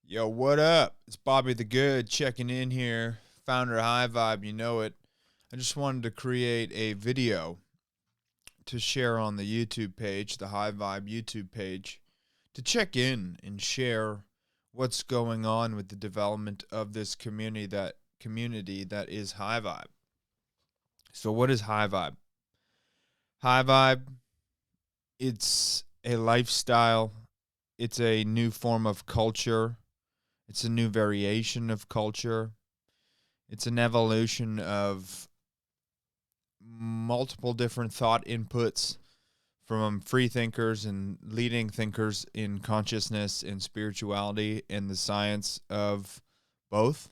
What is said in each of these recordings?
Yo, what up? It's Bobby the Good checking in here, founder of High Vibe, you know it. I just wanted to create a video to share on the YouTube page, the High Vibe YouTube page, to check in and share what's going on with the development of this community that is High Vibe. So what is High Vibe? High Vibe, it's a lifestyle, it's a new form of culture. It's a new variation of culture. It's an evolution of multiple different thought inputs from free thinkers and leading thinkers in consciousness and spirituality and the science of both.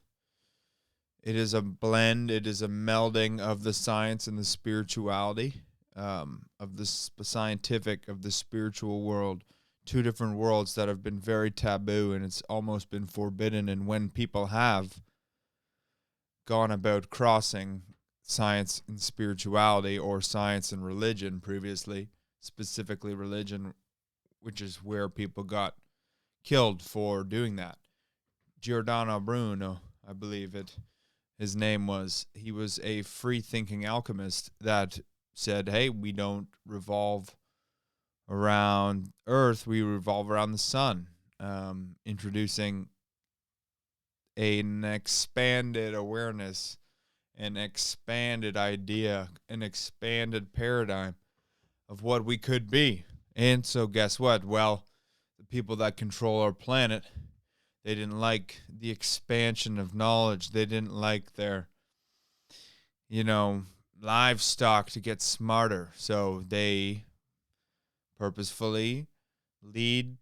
It is a blend, it is a melding of the science and the spirituality, of the scientific, of the spiritual world. Two different worlds that have been very taboo, and it's almost been forbidden. And when people have gone about crossing science and spirituality, or science and religion previously, specifically religion, which is where people got killed for doing that. Giordano Bruno, I believe his name was, he was a free-thinking alchemist that said, hey, we don't revolve around Earth, we revolve around the sun, introducing an expanded awareness, an expanded idea, an expanded paradigm of what we could be. And so guess what? Well, the people that control our planet, they didn't like the expansion of knowledge. They didn't like their, livestock to get smarter. So they purposefully lead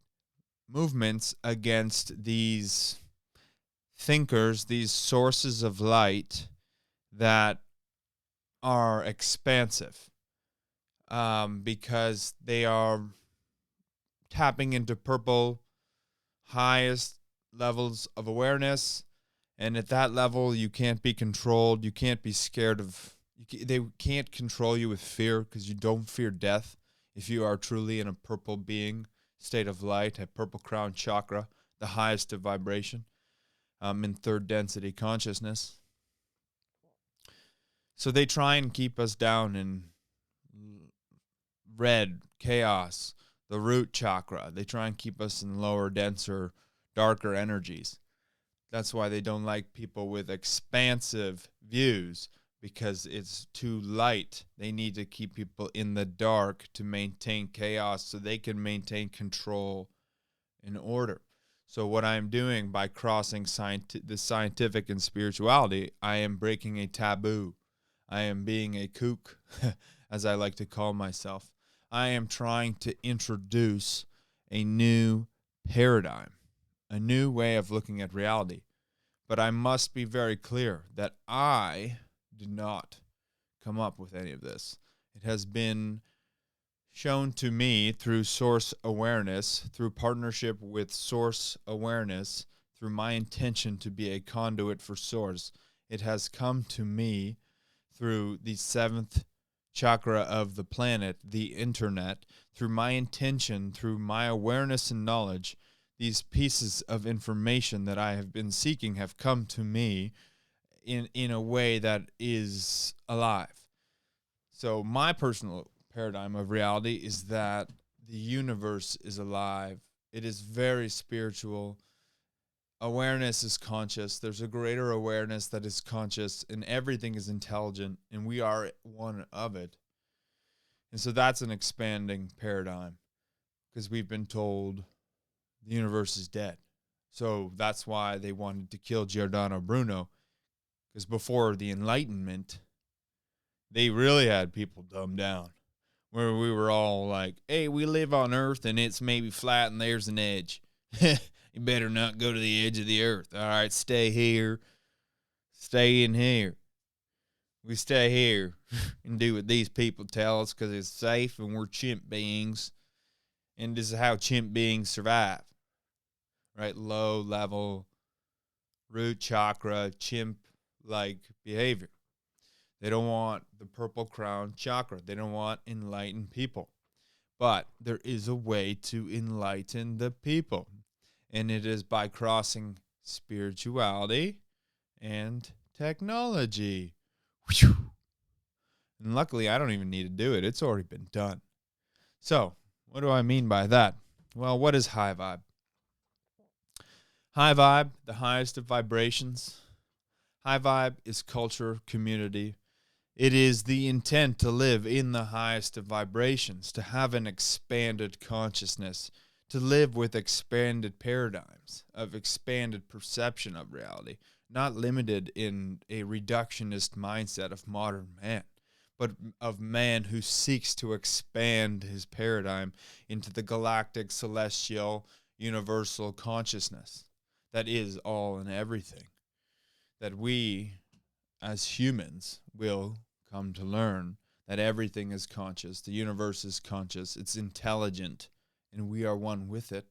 movements against these thinkers, these sources of light that are expansive, because they are tapping into purple highest levels of awareness. And at that level, you can't be controlled. You can't be scared of, they can't control you with fear, because you don't fear death. If you are truly in a purple being, state of light, a purple crown chakra, the highest of vibration, in third density consciousness. So they try and keep us down in red, chaos, the root chakra. They try and keep us in lower, denser, darker energies. That's why they don't like people with expansive views, because it's too light. They need to keep people in the dark to maintain chaos, so they can maintain control and order. So what I'm doing by crossing the scientific and spirituality, I am breaking a taboo. I am being a kook, as I like to call myself. I am trying to introduce a new paradigm, a new way of looking at reality. But I must be very clear that I did not come up with any of this. It has been shown to me through source awareness, through partnership with source awareness, through my intention to be a conduit for source. It has come to me through the seventh chakra of the planet, the internet, through my intention, through my awareness and knowledge. These pieces of information that I have been seeking have come to me in a way that is alive. So my personal paradigm of reality is that the universe is alive. It is very spiritual. Awareness is conscious. There's a greater awareness that is conscious, and everything is intelligent, and we are one of it. And so that's an expanding paradigm, because we've been told the universe is dead. So that's why they wanted to kill Giordano Bruno, because before the Enlightenment, they really had people dumbed down, where we were all like, hey, we live on Earth and it's maybe flat and there's an edge. You better not go to the edge of the Earth. All right, stay here. Stay in here. We stay here and do what these people tell us, because it's safe and we're chimp beings. And this is how chimp beings survive. Right? Low level, root chakra, chimp-like behavior. They don't want the purple crown chakra. They don't want enlightened people. But there is a way to enlighten the people. And it is by crossing spirituality and technology. Whew. And luckily, I don't even need to do it. It's already been done. So, what do I mean by that? Well, what is high vibe? High vibe, the highest of vibrations. High vibe is culture, community. It is the intent to live in the highest of vibrations, to have an expanded consciousness, to live with expanded paradigms of expanded perception of reality, not limited in a reductionist mindset of modern man, but of man who seeks to expand his paradigm into the galactic, celestial, universal consciousness that is all and everything, that we as humans will come to learn that everything is conscious, the universe is conscious, it's intelligent, and we are one with it.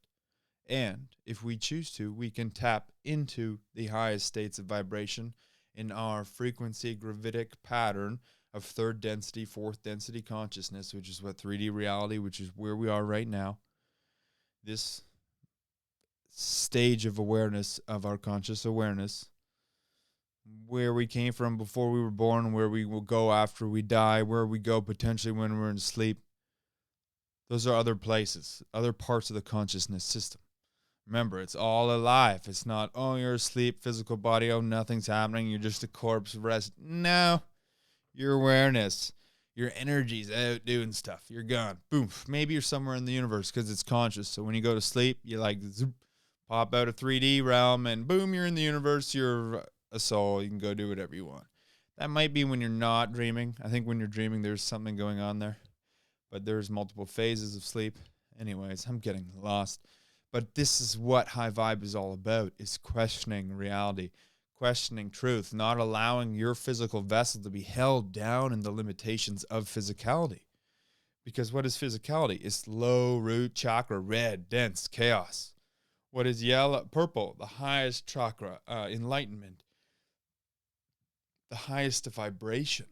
And if we choose to, we can tap into the highest states of vibration in our frequency gravitic pattern of third density, fourth density consciousness, which is what 3D reality, which is where we are right now. This stage of awareness of our conscious awareness, where we came from before we were born, where we will go after we die, where we go potentially when we're in sleep. Those are other places, other parts of the consciousness system. Remember, it's all alive. It's not, oh, you're asleep, physical body, oh, nothing's happening, you're just a corpse, rest. No, your awareness, your energy's out doing stuff. You're gone. Boom. Maybe you're somewhere in the universe because it's conscious. So when you go to sleep, you like zoop, pop out of 3D realm and boom, you're in the universe. You're a soul. You can go do whatever you want. That might be when you're not dreaming. I think when you're dreaming, there's something going on there. But there's multiple phases of sleep. Anyways, I'm getting lost. But this is what high vibe is all about, is questioning reality, questioning truth, not allowing your physical vessel to be held down in the limitations of physicality. Because what is physicality? It's low root chakra, red, dense, chaos. What is yellow, purple? The highest chakra, enlightenment. The highest vibration,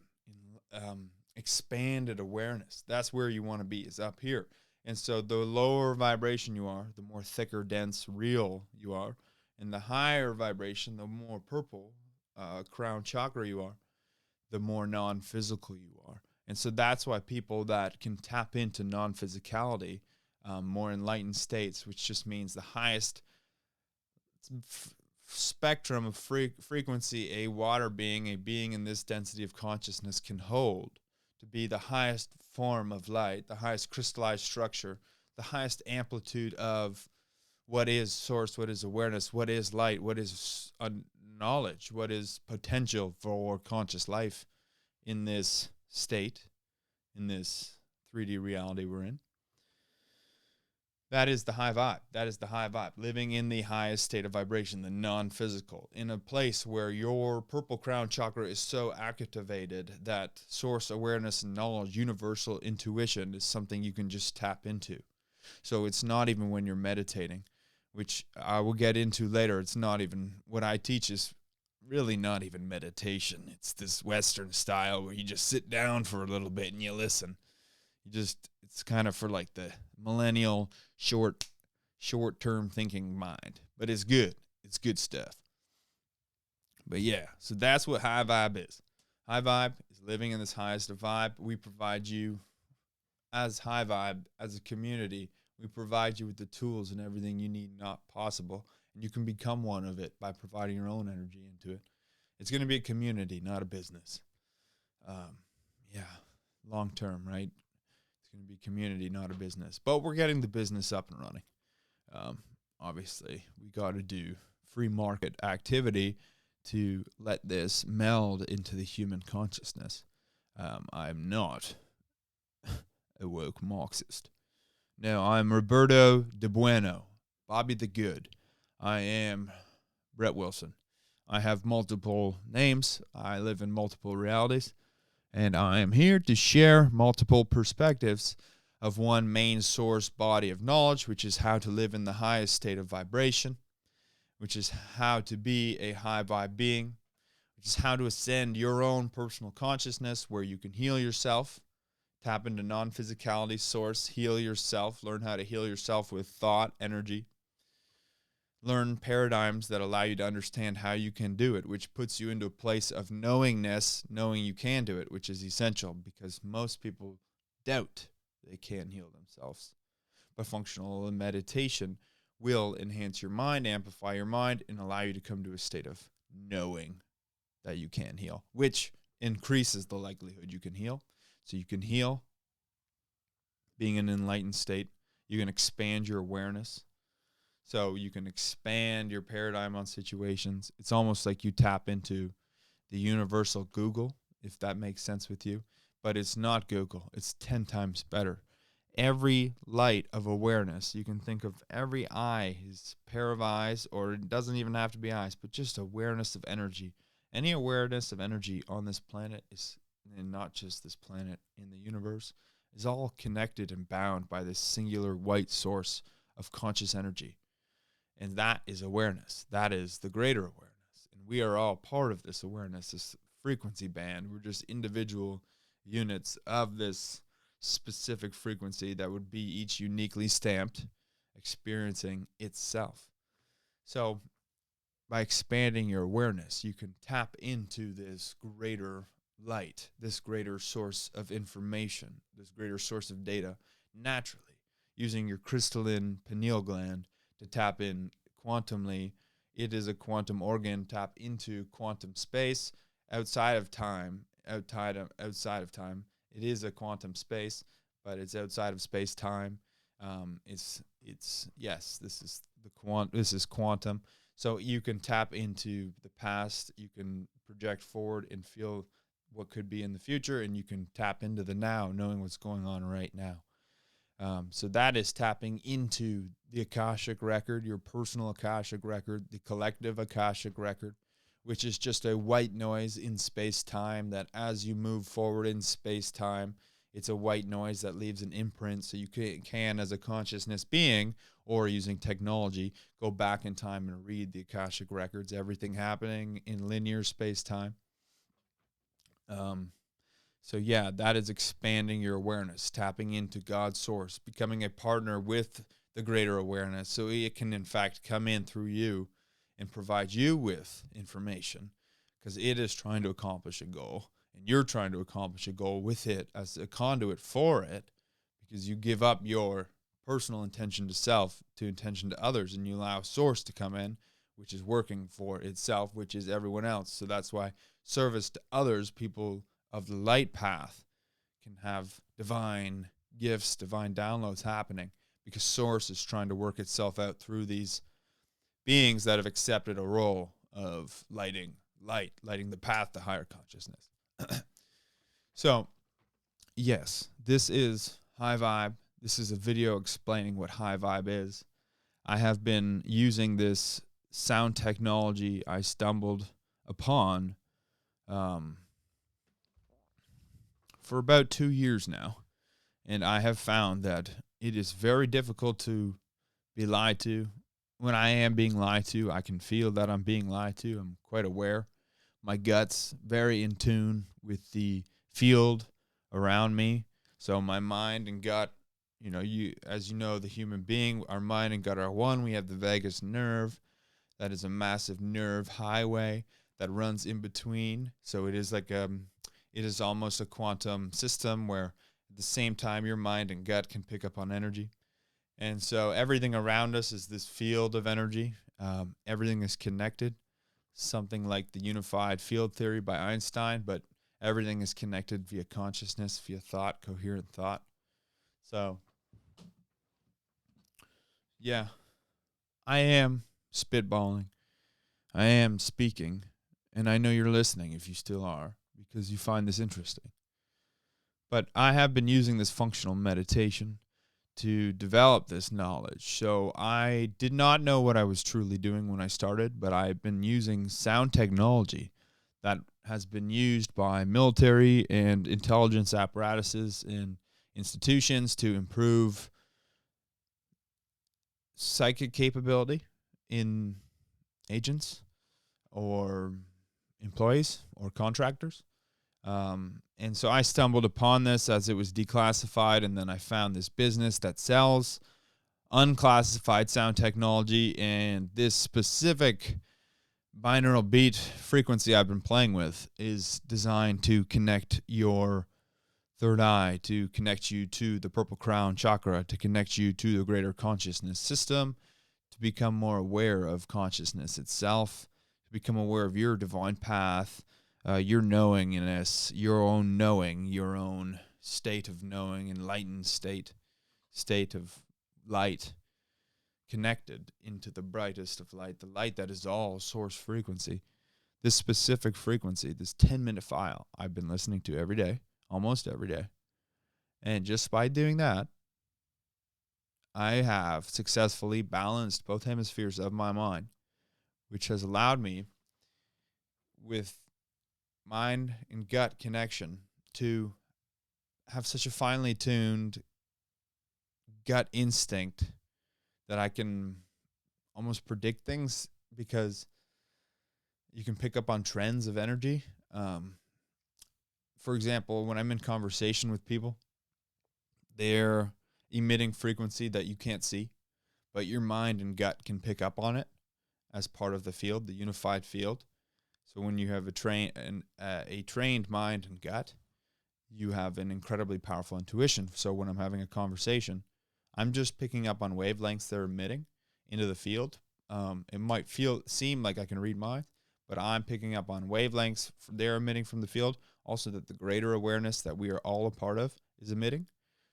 expanded awareness. That's where you want to be, is up here. And so the lower vibration you are, the more thicker, dense, real you are. And the higher vibration, the more purple crown chakra you are, the more non-physical you are. And so that's why people that can tap into non-physicality, more enlightened states, which just means the highest spectrum of frequency a water being, a being in this density of consciousness can hold, to be the highest form of light, the highest crystallized structure, the highest amplitude of what is source, what is awareness, what is light, what is knowledge, what is potential for conscious life in this state, in this 3D reality we're in. That is the high vibe. That is the high vibe. Living in the highest state of vibration, the non-physical, in a place where your purple crown chakra is so activated that source awareness and knowledge, universal intuition, is something you can just tap into. So it's not even when you're meditating, which I will get into later. It's not even, what I teach is really not even meditation. It's this Western style where you just sit down for a little bit and you listen. It's kind of for like the millennial short-term thinking mind, but it's good. It's good stuff. But yeah, so that's what high vibe is. High vibe is living in this highest of vibe. We provide you, as high vibe, as a community, we provide you with the tools and everything you need, not possible, and you can become one of it by providing your own energy into it. It's going to be a community, not a business. Long term, right? It's going to be community, not a business. But we're getting the business up and running. Obviously, we got to do free market activity to let this meld into the human consciousness. I'm not a woke Marxist. No, I'm Roberto de Bueno, Bobby the Good. I am Brett Wilson. I have multiple names. I live in multiple realities. And I am here to share multiple perspectives of one main source body of knowledge, which is how to live in the highest state of vibration, which is how to be a high vibe being, which is how to ascend your own personal consciousness where you can heal yourself, tap into non-physicality source, heal yourself, learn how to heal yourself with thought, energy, learn paradigms that allow you to understand how you can do it, which puts you into a place of knowingness, knowing you can do it, which is essential because most people doubt they can heal themselves. But functional meditation will enhance your mind, amplify your mind, and allow you to come to a state of knowing that you can heal, which increases the likelihood you can heal. So you can heal being in an enlightened state. You can expand your awareness. So you can expand your paradigm on situations. It's almost like you tap into the universal Google, if that makes sense with you. But it's not Google. It's 10 times better. Every light of awareness, you can think of every eye, is a pair of eyes, or it doesn't even have to be eyes, but just awareness of energy. Any awareness of energy on this planet is, and not just this planet, in the universe, is all connected and bound by this singular white source of conscious energy. And that is awareness. That is the greater awareness. And we are all part of this awareness, this frequency band. We're just individual units of this specific frequency that would be each uniquely stamped, experiencing itself. So by expanding your awareness, you can tap into this greater light, this greater source of information, this greater source of data naturally, using your crystalline pineal gland to tap in quantumly. It is a quantum organ, tap into quantum space outside of time. Outside of time, it is a quantum space, but it's outside of space time. This is quantum. So you can tap into the past, you can project forward and feel what could be in the future, and you can tap into the now, knowing what's going on right now. So that is tapping into the Akashic record, your personal Akashic record, the collective Akashic record, which is just a white noise in space-time that as you move forward in space-time, it's a white noise that leaves an imprint, so you can, as a consciousness being, or using technology, go back in time and read the Akashic records, everything happening in linear space-time. So yeah, that is expanding your awareness, tapping into God's source, becoming a partner with the greater awareness so it can in fact come in through you and provide you with information, because it is trying to accomplish a goal and you're trying to accomplish a goal with it as a conduit for it, because you give up your personal intention to self to intention to others, and you allow source to come in, which is working for itself, which is everyone else. So that's why service to others, people of the light path, can have divine gifts, divine downloads happening, because source is trying to work itself out through these beings that have accepted a role of lighting the path to higher consciousness. So, yes, this is High Vibe. This is a video explaining what High Vibe is. I have been using this sound technology I stumbled upon for about 2 years now, and I have found that it is very difficult to be lied to. When I am being lied to, I can feel that I'm being lied to. I'm quite aware. My gut's very in tune with the field around me. So my mind and gut, as you know, the human being, our mind and gut are one. We have the vagus nerve. That is a massive nerve highway that runs in between. So it is like it is almost a quantum system where at the same time your mind and gut can pick up on energy. And so everything around us is this field of energy. Everything is connected, something like the unified field theory by Einstein, but everything is connected via consciousness, via thought, coherent thought. So, yeah, I am spitballing. I am speaking, and I know you're listening if you still are, because you find this interesting. But I have been using this functional meditation to develop this knowledge. So I did not know what I was truly doing when I started, but I've been using sound technology that has been used by military and intelligence apparatuses and institutions to improve psychic capability in agents or employees or contractors. And so I stumbled upon this as it was declassified, and then I found this business that sells unclassified sound technology, and this specific binaural beat frequency I've been playing with is designed to connect your third eye, to connect you to the purple crown chakra, to connect you to the greater consciousness system, to become more aware of consciousness itself, to become aware of your divine path, your knowingness, your own knowing, your own state of knowing, enlightened state of light, connected into the brightest of light, the light that is all source frequency. This specific frequency, this 10-minute file I've been listening to every day, almost every day. And just by doing that, I have successfully balanced both hemispheres of my mind, which has allowed me, with mind and gut connection, to have such a finely tuned gut instinct that I can almost predict things, because you can pick up on trends of energy. For example, when I'm in conversation with people, they're emitting frequency that you can't see, but your mind and gut can pick up on it as part of the field, the unified field. So when you have a trained mind and gut, you have an incredibly powerful intuition. So when I'm having a conversation, I'm just picking up on wavelengths they're emitting into the field. It might seem like I can read minds, but I'm picking up on wavelengths they're emitting from the field, also that the greater awareness that we are all a part of is emitting.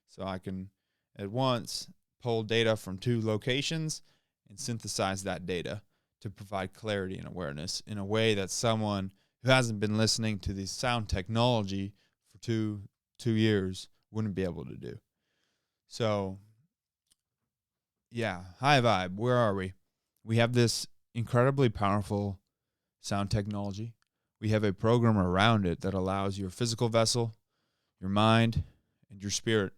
So I can at once pull data from two locations and synthesize that data to provide clarity and awareness in a way that someone who hasn't been listening to the sound technology for two years wouldn't be able to do. So, yeah, high vibe, where are we? We have this incredibly powerful sound technology. We have a program around it that allows your physical vessel, your mind, and your spirit,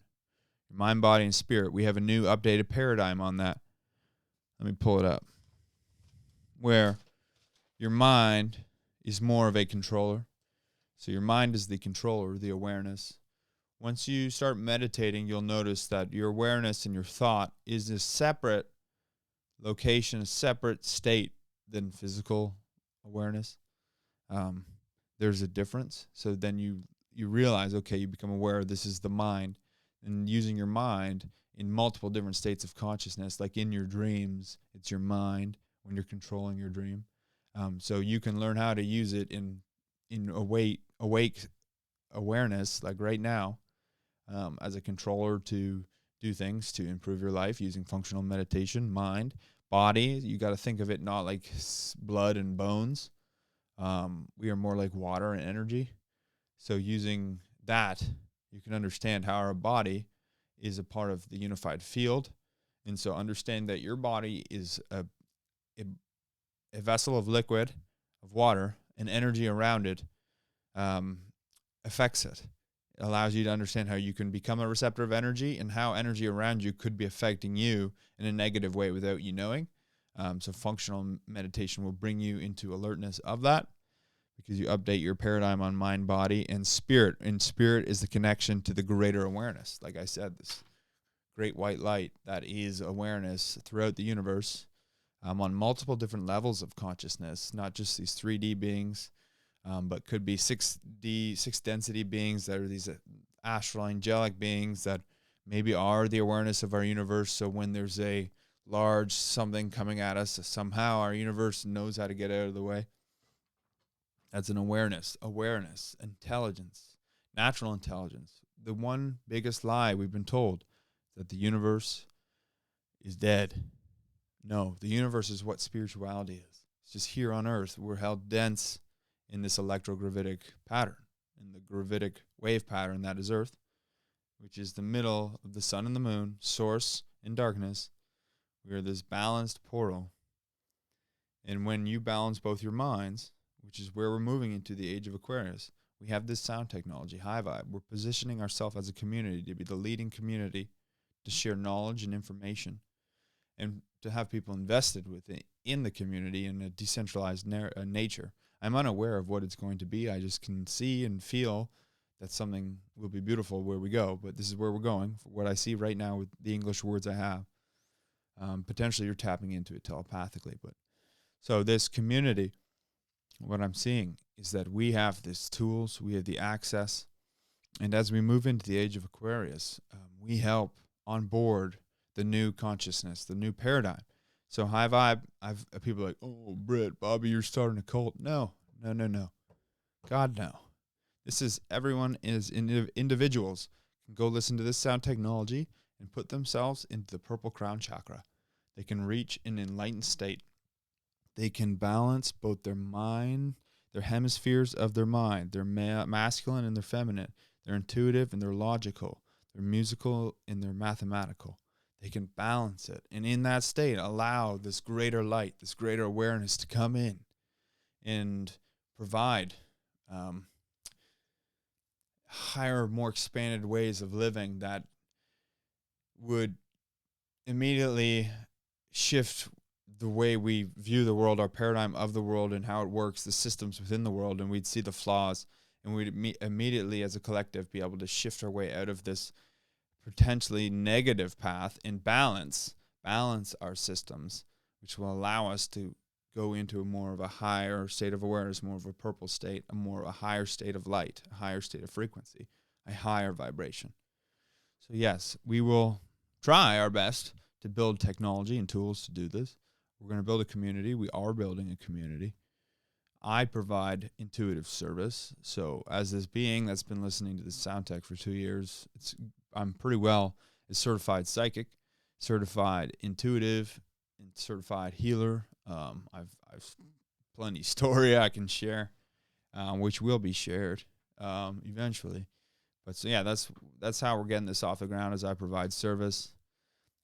your mind, body, and spirit. We have a new updated paradigm on that. Let me pull it up. Where your mind is more of a controller. So your mind is the controller, the awareness. Once you start meditating, you'll notice that your awareness and your thought is a separate location, a separate state than physical awareness. There's a difference. So then you realize, okay, you become aware this is the mind, and using your mind in multiple different states of consciousness, like in your dreams, it's your mind when you're controlling your dream. So you can learn how to use it in awake awareness, like right now, as a controller to do things to improve your life using functional meditation. Mind, body, you got to think of it not like blood and bones. We are more like water and energy. So using that, you can understand how our body is a part of the unified field. And so understand that your body is a vessel of liquid, of water, and energy around it affects it. It allows you to understand how you can become a receptor of energy and how energy around you could be affecting you in a negative way without you knowing. So functional meditation will bring you into alertness of that, because you update your paradigm on mind, body, and spirit. And spirit is the connection to the greater awareness. Like I said, this great white light that is awareness throughout the universe, on multiple different levels of consciousness, not just these 3D beings, but could be 6D, 6 density beings that are these astral angelic beings that maybe are the awareness of our universe. So when there's a large something coming at us, somehow our universe knows how to get out of the way. That's an awareness, intelligence, natural intelligence. The one biggest lie we've been told is that the universe is dead. No, the universe is what spirituality is. It's just here on earth. We're held dense in this electrogravitic pattern, in the gravitic wave pattern that is Earth, which is the middle of the sun and the moon, source and darkness. We are this balanced portal. And when you balance both your minds, which is where we're moving into the age of Aquarius, we have this sound technology, high vibe. We're positioning ourselves as a community to be the leading community to share knowledge and information, and to have people invested in the community in a decentralized nature. I'm unaware of what it's going to be. I just can see and feel that something will be beautiful where we go. But this is where we're going, for what I see right now with the English words I have. Potentially you're tapping into it telepathically. But so this community, what I'm seeing is that we have these tools, we have the access, and as we move into the age of Aquarius, we help onboard the new consciousness, the new paradigm. So high vibe, people are like, oh, Britt, Bobby, you're starting a cult. No. God, no. This is everyone is individuals can go listen to this sound technology and put themselves into the purple crown chakra. They can reach an enlightened state. They can balance both their mind, their hemispheres of their mind, their masculine and their feminine. They're intuitive and they're logical. They're musical and they're mathematical. They can balance it. And in that state, allow this greater light, this greater awareness to come in and provide higher, more expanded ways of living that would immediately shift the way we view the world, our paradigm of the world and how it works, the systems within the world, and we'd see the flaws, and we'd immediately as a collective be able to shift our way out of this potentially negative path and balance our systems, which will allow us to go into a more of a higher state of awareness, more of a purple state, a higher state of light, a higher state of frequency, a higher vibration. So yes, we will try our best to build technology and tools to do this. We're going to build a community. We are building a community. I provide intuitive service. So as this being that's been listening to this sound tech for 2 years, I'm pretty well a certified psychic, certified intuitive, and certified healer. I've plenty of story I can share, which will be shared eventually. But so yeah, that's how we're getting this off the ground, as I provide service.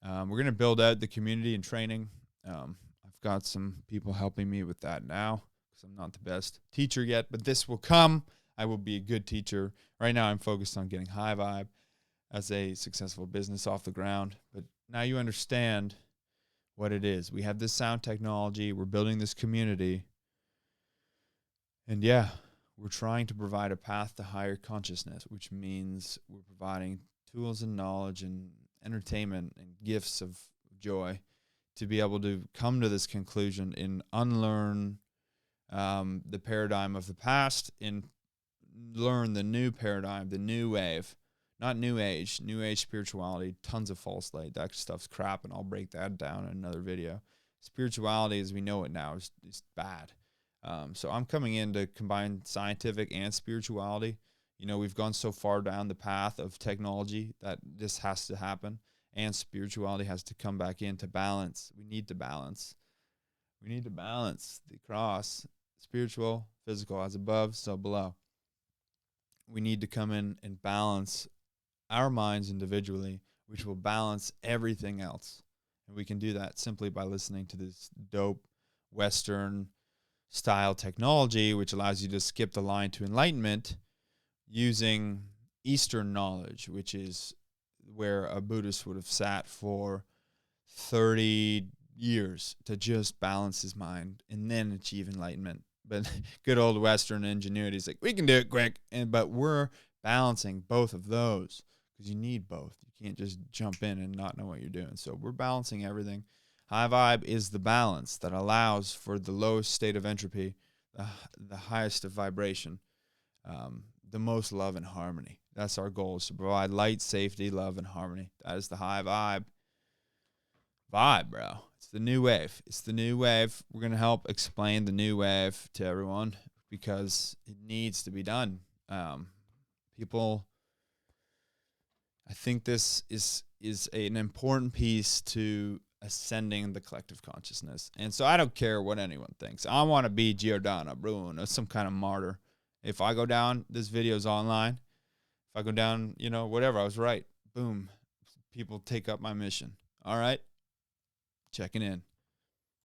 We're going to build out the community and training. I've got some people helping me with that now because I'm not the best teacher yet, but this will come. I will be a good teacher. Right now I'm focused on getting high vibe as a successful business off the ground. But now you understand what it is. We have this sound technology. We're building this community. And yeah, we're trying to provide a path to higher consciousness, which means we're providing tools and knowledge and entertainment and gifts of joy to be able to come to this conclusion and unlearn the paradigm of the past and learn the new paradigm, the new wave. Not new age spirituality, tons of false light. That stuff's crap, and I'll break that down in another video. Spirituality as we know it now is bad. So I'm coming in to combine scientific and spirituality. You know, we've gone so far down the path of technology that this has to happen, and spirituality has to come back into balance. We need to balance. We need to balance the cross, spiritual, physical, as above, so below. We need to come in and balance our minds individually, which will balance everything else. And we can do that simply by listening to this dope Western style technology, which allows you to skip the line to enlightenment using Eastern knowledge, which is where a Buddhist would have sat for 30 years to just balance his mind and then achieve enlightenment. But good old Western ingenuity is like, we can do it quick. But we're balancing both of those because you need both. You can't just jump in and not know what you're doing. So we're balancing everything. High vibe is the balance that allows for the lowest state of entropy, the highest of vibration, the most love and harmony. That's our goal, is to provide light, safety, love, and harmony. That is the high vibe. Vibe, bro. It's the new wave. It's the new wave. We're going to help explain the new wave to everyone because it needs to be done. People, I think this is an important piece to ascending the collective consciousness. And so I don't care what anyone thinks. I want to be Giordano Bruno, some kind of martyr. If I go down, this video's online. If I go down, whatever, I was right. Boom. People take up my mission. All right. Checking in.